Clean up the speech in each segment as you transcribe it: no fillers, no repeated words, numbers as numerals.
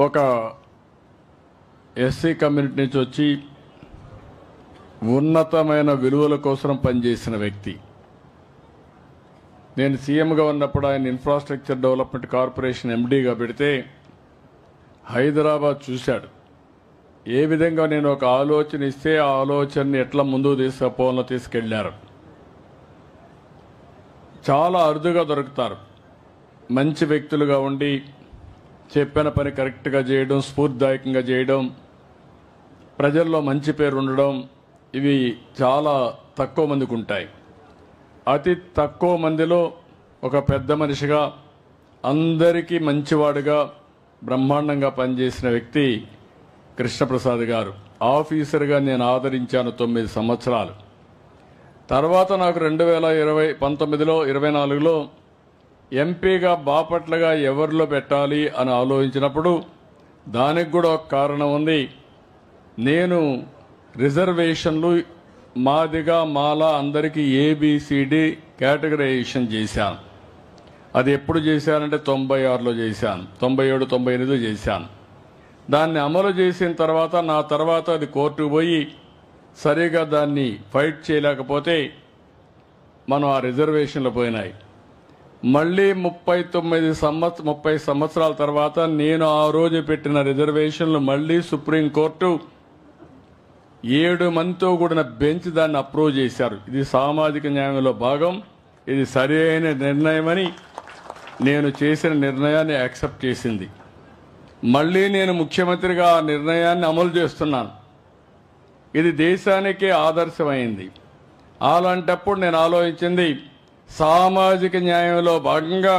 ఒక SC community నుంచి వచ్చి ఉన్నతమైన విలువల కోసం పనిచేసిన వ్యక్తి. నేను సీఎంగా ఉన్నప్పుడు ఆయన ఇన్ఫ్రాస్ట్రక్చర్ డెవలప్మెంట్ కార్పొరేషన్ ఎండీగా పెడితే హైదరాబాద్ చూశాడు. ఏ విధంగా నేను ఒక ఆలోచన ఇస్తే ఆ ఆలోచనని ఎట్లా ముందుకు తీసుకుపోవాలో తీసుకెళ్లారు. చాలా అరుదుగా దొరుకుతారు మంచి వ్యక్తులుగా ఉండి చెప్పిన పని కరెక్ట్గా చేయడం, స్ఫూర్తిదాయకంగా చేయడం, ప్రజల్లో మంచి పేరు ఉండడం, ఇవి చాలా తక్కువ మందికి ఉంటాయి. అతి తక్కువ మందిలో ఒక పెద్ద మనిషిగా అందరికీ మంచివాడుగా బ్రహ్మాండంగా పనిచేసిన వ్యక్తి కృష్ణప్రసాద్ గారు. ఆఫీసర్గా నేను ఆదరించాను 9 సంవత్సరాలు. తర్వాత నాకు 2019లో 24లో ఎంపీగా బాపట్లగా ఎవరిలో పెట్టాలి అని ఆలోచించినప్పుడు దానికి కూడా ఒక కారణం ఉంది. నేను రిజర్వేషన్లు మాదిగా మాలా అందరికీ ఏబిసిడి కేటగరైజేషన్ చేశాను. అది ఎప్పుడు చేశానంటే 96లో చేశాను, 97, 98 చేశాను. దాన్ని అమలు చేసిన తర్వాత నా తర్వాత అది కోర్టుకు పోయి సరిగా దాన్ని ఫైట్ చేయలేకపోతే మనం ఆ రిజర్వేషన్లు పోయినాయి. మళ్ళీ 30 సంవత్సరాల తర్వాత నేను ఆ రోజు పెట్టిన రిజర్వేషన్లు మళ్ళీ సుప్రీంకోర్టు 7 మందితో కూడిన బెంచ్ దాన్ని అప్రూవ్ చేశారు. ఇది సామాజిక న్యాయంలో భాగం, ఇది సరైన నిర్ణయమని నేను చేసిన నిర్ణయాన్ని యాక్సెప్ట్ చేసింది. మళ్ళీ నేను ముఖ్యమంత్రిగా ఆ నిర్ణయాన్ని అమలు చేస్తున్నాను. ఇది దేశానికే ఆదర్శమైంది. అలాంటప్పుడు నేను ఆలోచించింది, సామాజిక న్యాయంలో భాగంగా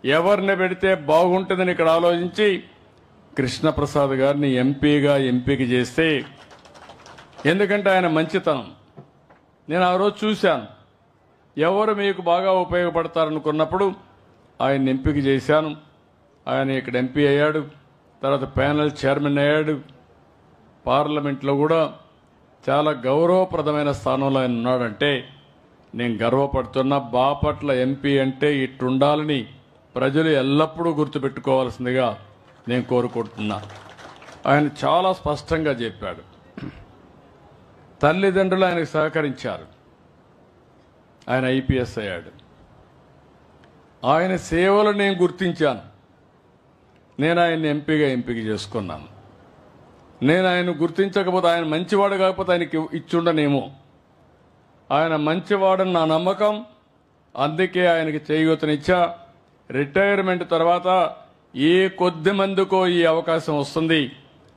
ఎవరిని పెడితే బాగుంటుందని ఇక్కడ ఆలోచించి కృష్ణప్రసాద్ గారిని ఎంపీగా ఎంపిక చేస్తే, ఎందుకంటే ఆయన మంచితనం నేను ఆ రోజు చూశాను. ఎవరు మీకు బాగా ఉపయోగపడతారనుకున్నప్పుడు ఆయన ఎంపిక చేశాను. ఆయన ఇక్కడ ఎంపీ అయ్యాడు, తర్వాత ప్యానెల్ చైర్మన్ అయ్యాడు. పార్లమెంట్లో కూడా చాలా గౌరవప్రదమైన స్థానంలో ఆయన ఉన్నాడంటే నేను గర్వపడుతున్నా. బాపట్ల ఎంపీ అంటే ఇట్టుండాలని ప్రజలు ఎల్లప్పుడూ గుర్తుపెట్టుకోవాల్సిందిగా నేను కోరుకుంటున్నా. ఆయన చాలా స్పష్టంగా చెప్పాడు. తల్లిదండ్రులు ఆయనకు సహకరించారు. ఆయన ఐపీఎస్ అయ్యాడు. ఆయన సేవలు నేను గుర్తించాను. నేను ఆయన్ని ఎంపీగా ఎంపిక చేసుకున్నాను. నేను ఆయన గుర్తించకపోతే, ఆయన మంచివాడు కాకపోతే ఆయనకి ఇచ్చుండనేమో. ఆయన మంచివాడని నా నమ్మకం. అందుకే ఆయనకి చేయూతనిచ్చా. రిటైర్మెంట్ తర్వాత ఏ కొద్ది మందికో ఈ అవకాశం వస్తుంది.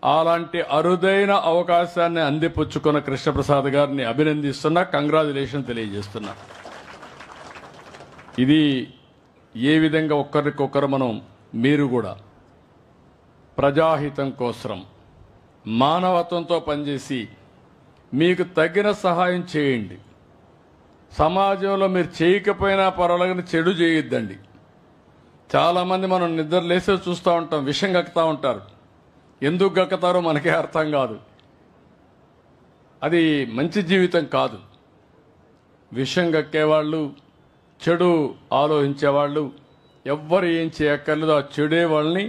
అలాంటి అరుదైన అవకాశాన్ని అందిపుచ్చుకున్న కృష్ణప్రసాద్ గారిని అభినందిస్తున్నా, కంగ్రాచులేషన్ తెలియజేస్తున్నా. ఇది ఏ విధంగా ఒక్కరికొకరు మీరు కూడా ప్రజాహితం కోసం మానవత్వంతో పనిచేసి మీకు తగిన సహాయం చేయండి. సమాజంలో మీరు చేయకపోయినా పర్వాలేదు, చెడు చేయొద్దండి. చాలామంది మనం నిద్ర లేసే చూస్తూ ఉంటాం, విషం కక్కుతూ ఉంటారు. ఎందుకు గక్కుతారో మనకే అర్థం కాదు. అది మంచి జీవితం కాదు. విషం గక్కేవాళ్ళు, చెడు ఆలోచించేవాళ్ళు ఎవ్వరు ఏం చేయక్కర్లేదు. ఆ చెడే వాళ్ళని